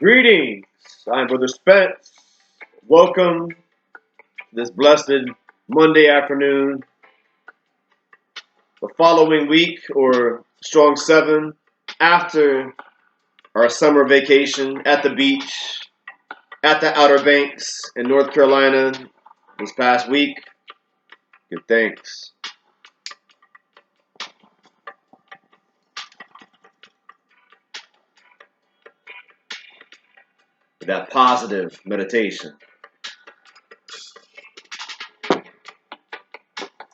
Greetings, I'm Brother Spence. Welcome this blessed Monday afternoon, the following week, or strong 7, after our summer vacation at the beach, at the Outer Banks in North Carolina this past week. Good thanks. That positive meditation.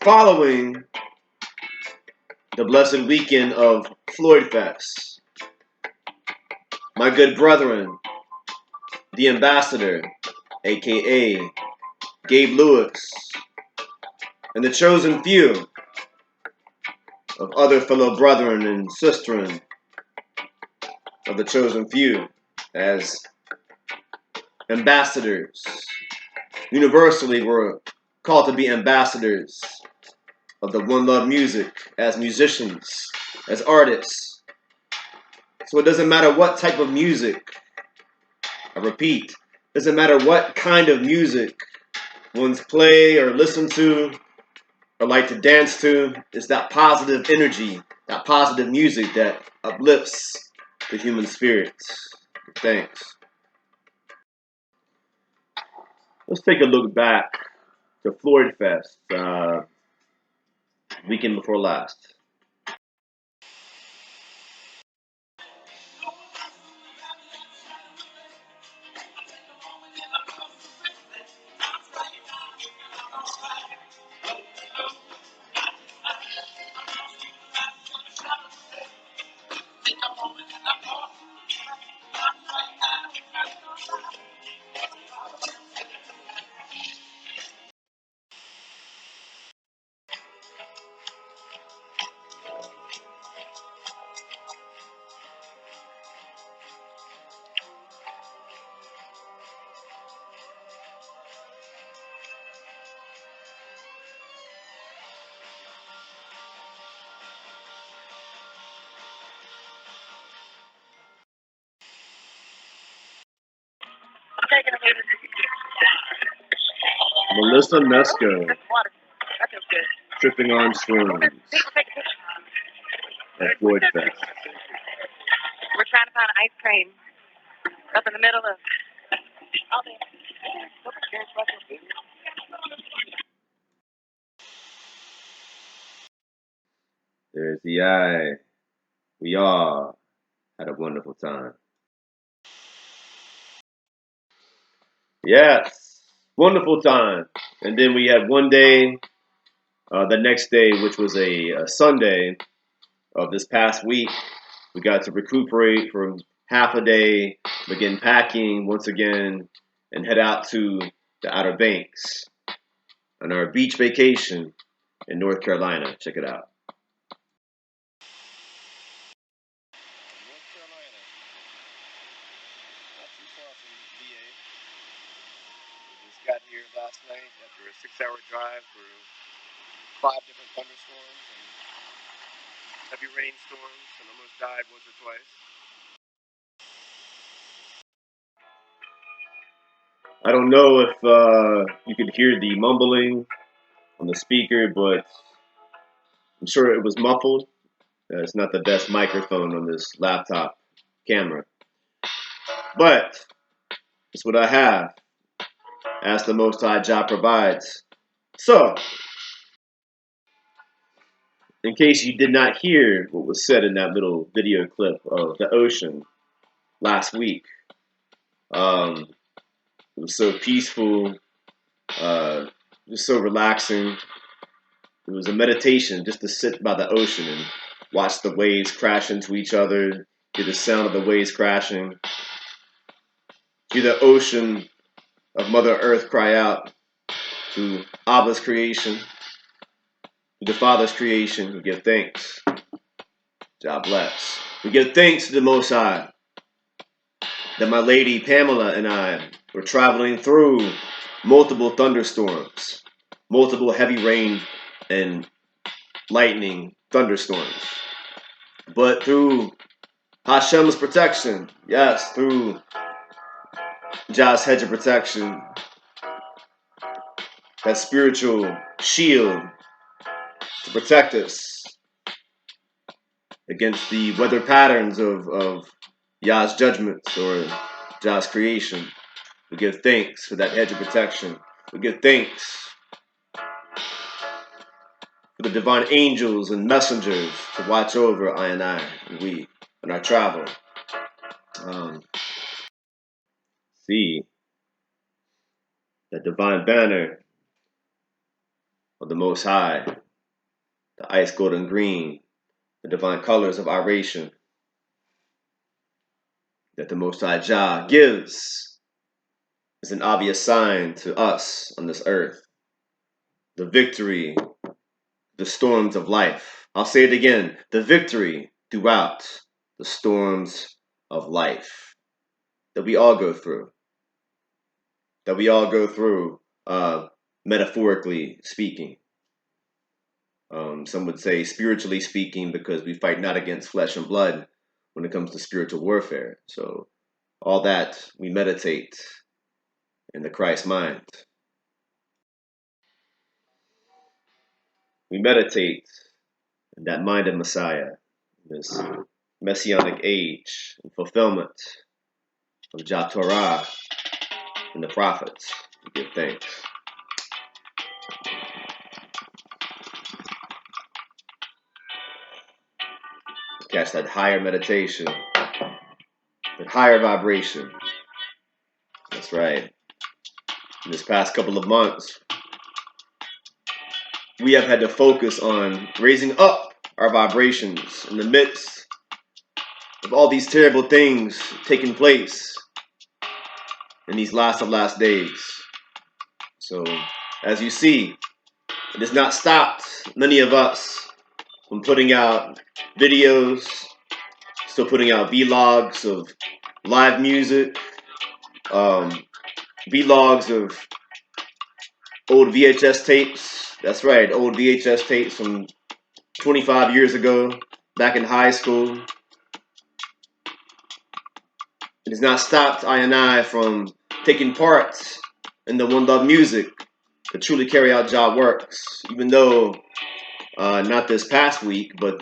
Following the blessed weekend of Floyd Fest, my good brethren, the ambassador, aka Gabe Lewis, and the chosen few of other fellow brethren and sisterin of the chosen few as ambassadors. Universally, we're called to be ambassadors of the One Love music as musicians, as artists. So it doesn't matter what type of music, I repeat, it doesn't matter what kind of music one's play or listen to or like to dance to, it's that positive energy, that positive music that uplifts the human spirit. Thanks. Let's take a look back to Floyd Fest, weekend before last. Melissa Nesco, tripping on shrooms at Floyd Fest. We're trying to find ice cream up in the middle of all the. There's the eye. We all had a wonderful time. Yes, wonderful time. And then we had one day, the next day, which was a Sunday of this past week. We got to recuperate for half a day, begin packing once again, and head out to the Outer Banks on our beach vacation in North Carolina. Check it out. North Carolina, not too far from VA. We just got here last night after a 6-hour drive through 5 different thunderstorms and heavy rainstorms, and almost died once or twice. I don't know if you could hear the mumbling on the speaker, but I'm sure it was muffled. It's not the best microphone on this laptop camera. But it's what I have, as the Most High JAH provides. So, in case you did not hear what was said in that little video clip of the ocean last week, it was so peaceful, just so relaxing. It was a meditation just to sit by the ocean and watch the waves crash into each other, hear the sound of the waves crashing, hear the ocean of Mother Earth cry out to Abba's creation, to the Father's creation. We give thanks. God bless. We give thanks to the Most High that my lady Pamela and I were traveling through multiple thunderstorms, multiple heavy rain and lightning thunderstorms. But through Hashem's protection, yes, through Jah's hedge of protection, that spiritual shield to protect us against the weather patterns of Yah's judgments or Jah's creation. We give thanks for that hedge of protection. We give thanks for the divine angels and messengers to watch over I and we in our travel. See that divine banner of the Most High, the ice golden green, the divine colors of iration that the Most High JAH gives is an obvious sign to us on this earth. The victory, the storms of life. I'll say it again, the victory throughout the storms of life that we all go through. That we all go through, metaphorically speaking. Some would say spiritually speaking, because we fight not against flesh and blood when it comes to spiritual warfare. So all that we meditate in the Christ mind. We meditate in that mind of Messiah, this messianic age and fulfillment of Jah Torah and the prophets. We give thanks. Catch that higher meditation, that higher vibration. That's right. In this past couple of months, we have had to focus on raising up our vibrations in the midst of all these terrible things taking place in these last of last days. So, as you see, it has not stopped many of us from putting out videos, still putting out vlogs of live music, vlogs of old VHS tapes. That's right, old VHS tapes from 25 years ago, back in high school. It has not stopped I from taking part in the One Love music to truly carry out Jah works, even though not this past week, but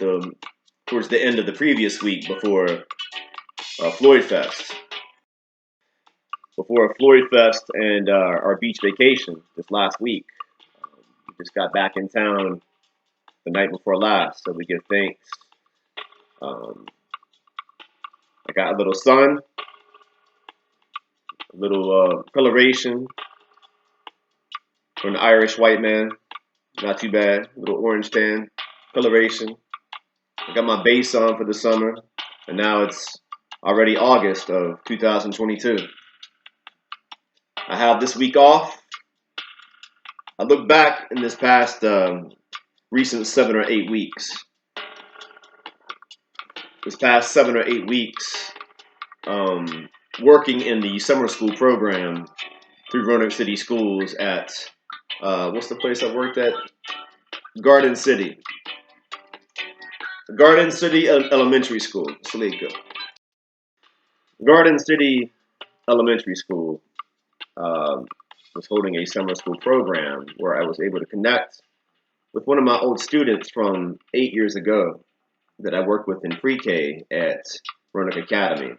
towards the end of the previous week before Floyd Fest. Before Floyd Fest and our beach vacation this last week. We just got back in town the night before last, so we give thanks. I got a little sun, a little coloration for an Irish white man. Not too bad. A little orange tan coloration. I got my bass on for the summer, and now it's already August of 2022. I have this week off. I look back in this past recent 7 or 8 weeks. This past 7 or 8 weeks, working in the summer school program through Roanoke City Schools at, what's the place I worked at? Garden City. Garden City Elementary School, Salika. Garden City Elementary School was holding a summer school program where I was able to connect with one of my old students from 8 years ago that I worked with in pre-K at Roanoke Academy.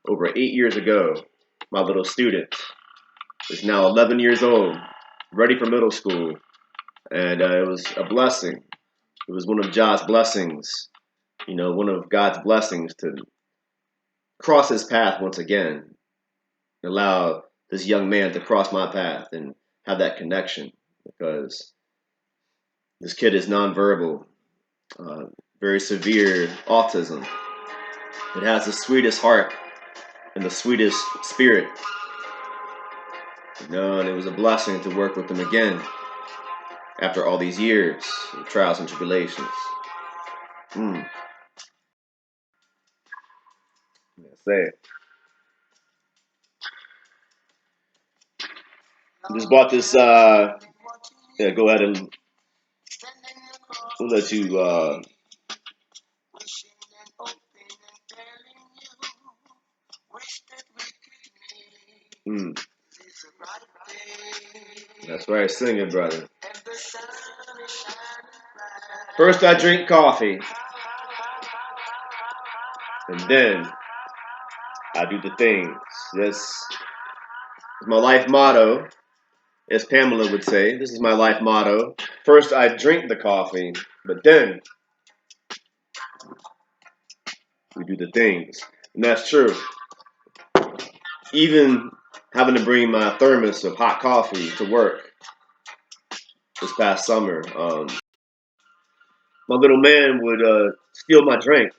Over 8 years ago, my little student is now 11 years old, ready for middle school, and it was a blessing. It was one of Jah's blessings, one of God's blessings to cross his path once again, allow this young man to cross my path and have that connection, because this kid is nonverbal, very severe autism, but has the sweetest heart and the sweetest spirit. And it was a blessing to work with him again after all these years of trials and tribulations. Say it. Just bought this. Yeah, go ahead and we'll let you. That's right, sing it, brother. First I drink coffee, and then I do the things. That's my life motto, as Pamela would say. This is my life motto. First I drink the coffee, but then we do the things. And that's true. Even having to bring my thermos of hot coffee to work this past summer, my little man would steal my drink,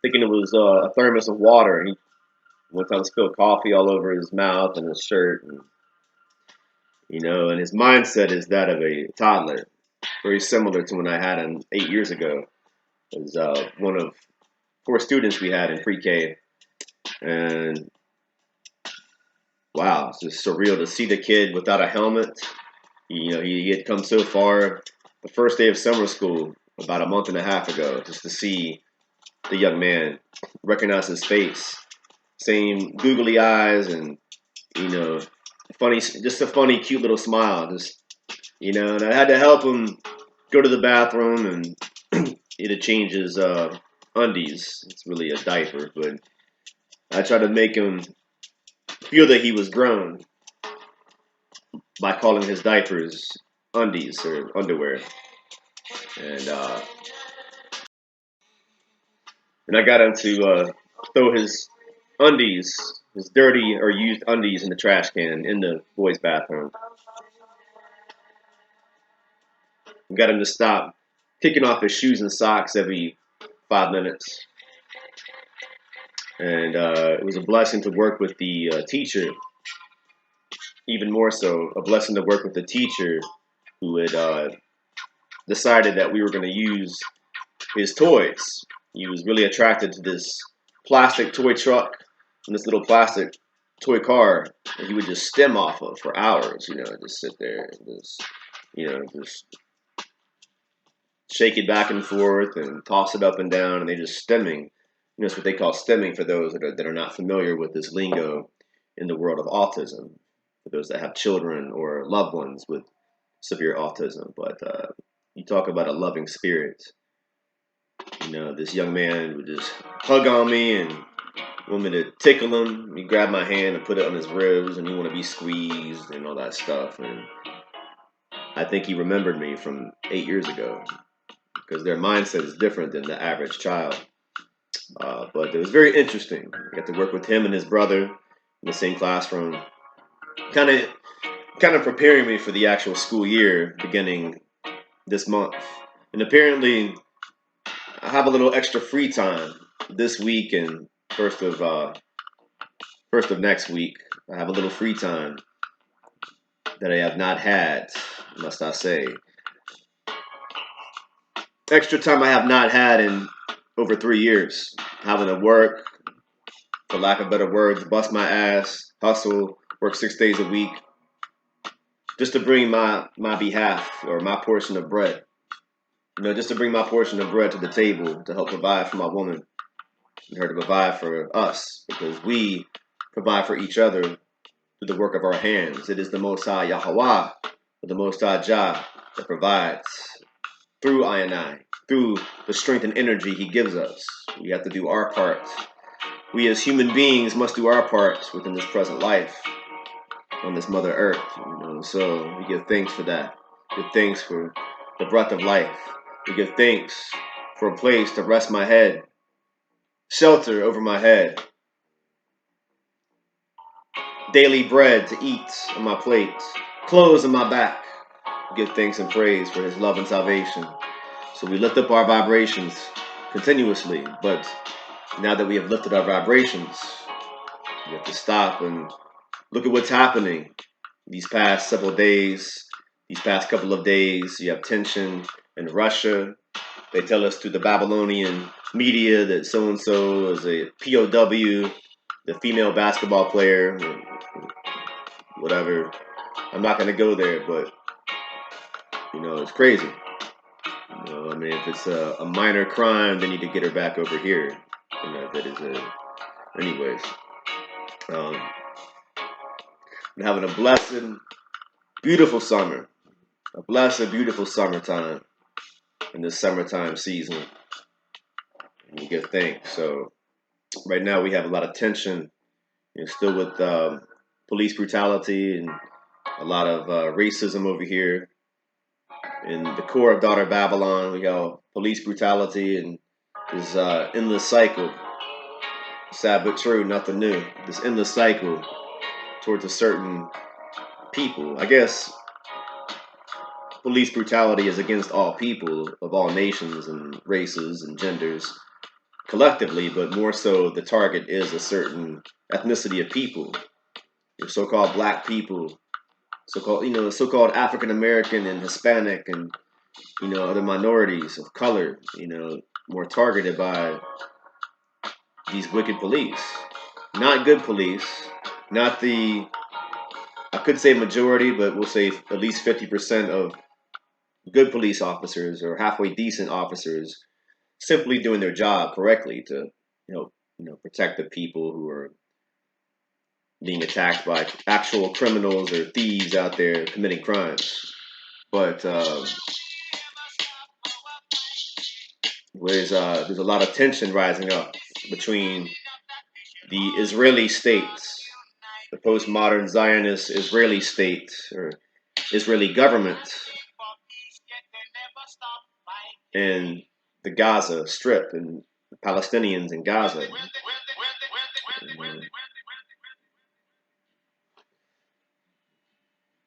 thinking it was a thermos of water. He one time spilled coffee all over his mouth and his shirt, and and his mindset is that of a toddler, very similar to when I had him 8 years ago. It was one of 4 students we had in pre-K, and wow, it's just surreal to see the kid without a helmet. He had come so far the first day of summer school about a month and a half ago, just to see the young man, recognize his face, same googly eyes, and funny, just a funny, cute little smile. And I had to help him go to the bathroom and he had to change his undies. It's really a diaper, but I tried to make him feel that he was grown by calling his diapers undies or underwear. And and I got him to throw his undies, his dirty or used undies, in the trash can in the boys' bathroom. Got him to stop kicking off his shoes and socks every 5 minutes. And it was a blessing to work with the teacher, even more so, a blessing to work with the teacher who had decided that we were going to use his toys. He was really attracted to this plastic toy truck and this little plastic toy car that he would just stem off of for hours, just sit there and just shake it back and forth and toss it up and down, and they just stemming. That's what they call stemming for those that are not familiar with this lingo in the world of autism, for those that have children or loved ones with severe autism. But you talk about a loving spirit. This young man would just hug on me and want me to tickle him. He grabbed my hand and put it on his ribs, and he want to be squeezed and all that stuff. And I think he remembered me from 8 years ago, because their mindset is different than the average child. But it was very interesting. I got to work with him and his brother in the same classroom, kind of preparing me for the actual school year beginning this month. And apparently, I have a little extra free time this week and first of next week. I have a little free time that I have not had, must I say. Extra time I have not had in over 3 years. Having to work, for lack of better words, bust my ass, hustle, work 6 days a week, just to bring my behalf or my portion of bread. Just to bring my portion of bread to the table to help provide for my woman and her to provide for us, because we provide for each other through the work of our hands. It is the Most High JAH, or the Most High JAH, that provides through I and I, through the strength and energy he gives us. We have to do our part. We as human beings must do our part within this present life on this Mother Earth. So we give thanks for that. Give thanks for the breath of life. We give thanks for a place to rest my head, shelter over my head, daily bread to eat on my plate, clothes on my back. We give thanks and praise for his love and salvation. So we lift up our vibrations continuously, but now that we have lifted our vibrations, we have to stop and look at what's happening these past several days, these past couple of days. You have tension in Russia. They tell us through the Babylonian media that so-and-so is a POW, the female basketball player, whatever. I'm not going to go there, but, it's crazy. If it's a minor crime, they need to get her back over here. That is anyways. and having a blessed, beautiful summer. A blessed, beautiful summertime in this summertime season. And we give thanks. So right now we have a lot of tension, still with police brutality and a lot of racism over here. In the core of Daughter Babylon, we got police brutality and this endless cycle. Sad but true, nothing new. This endless cycle towards a certain people. I guess police brutality is against all people of all nations and races and genders collectively, but more so the target is a certain ethnicity of people. Your so-called black people, so-called African American and Hispanic and other minorities of color, more targeted by these wicked police. Not good police, not the, I could say majority, but we'll say at least 50% of good police officers or halfway decent officers simply doing their job correctly to, protect the people who are being attacked by actual criminals or thieves out there committing crimes. But there's a lot of tension rising up between the Israeli states, the postmodern Zionist Israeli state or Israeli government, and the Gaza Strip and the Palestinians in Gaza.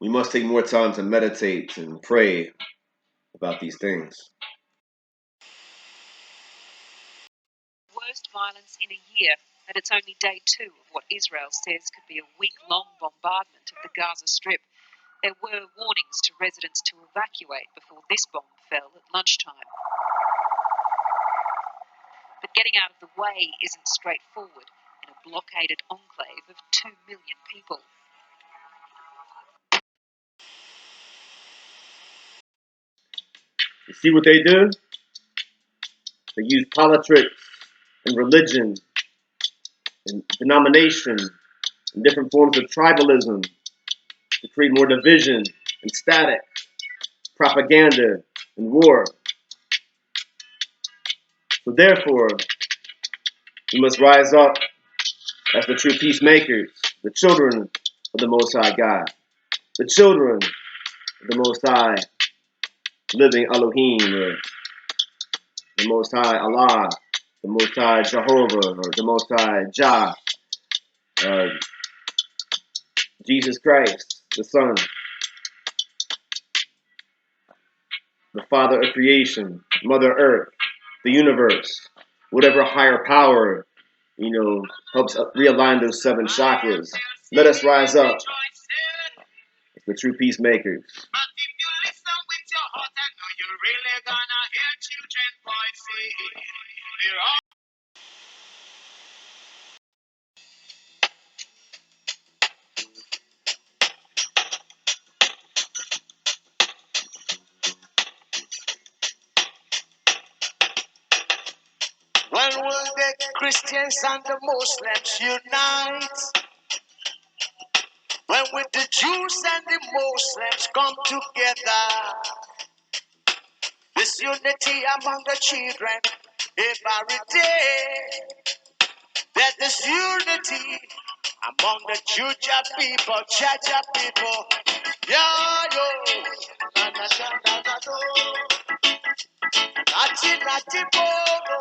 We must take more time to meditate and pray about these things. Worst violence in a year, and it's only day 2 of what Israel says could be a week-long bombardment of the Gaza Strip. There were warnings to residents to evacuate before this bomb fell at lunchtime. But getting out of the way isn't straightforward in a blockaded enclave of 2 million people. You see what they do? They use politics and religion and denomination and different forms of tribalism to create more division and static, propaganda and war. So therefore, we must rise up as the true peacemakers, the children of the Most High God, the children of the Most High living Elohim, or the Most High Allah, the Most High Jehovah, or the Most High JAH, Jesus Christ, the Son, the Father of creation, Mother Earth, the universe, whatever higher power, helps realign those 7 chakras. Let us rise up as the true peacemakers. When will the Christians and the Muslims unite? When will the Jews and the Muslims come together? This unity among the children every day. That this unity among the Juja people, Jaja people. Yeah, yo. Na, na, na, na, na, no. Nati, nati, bono.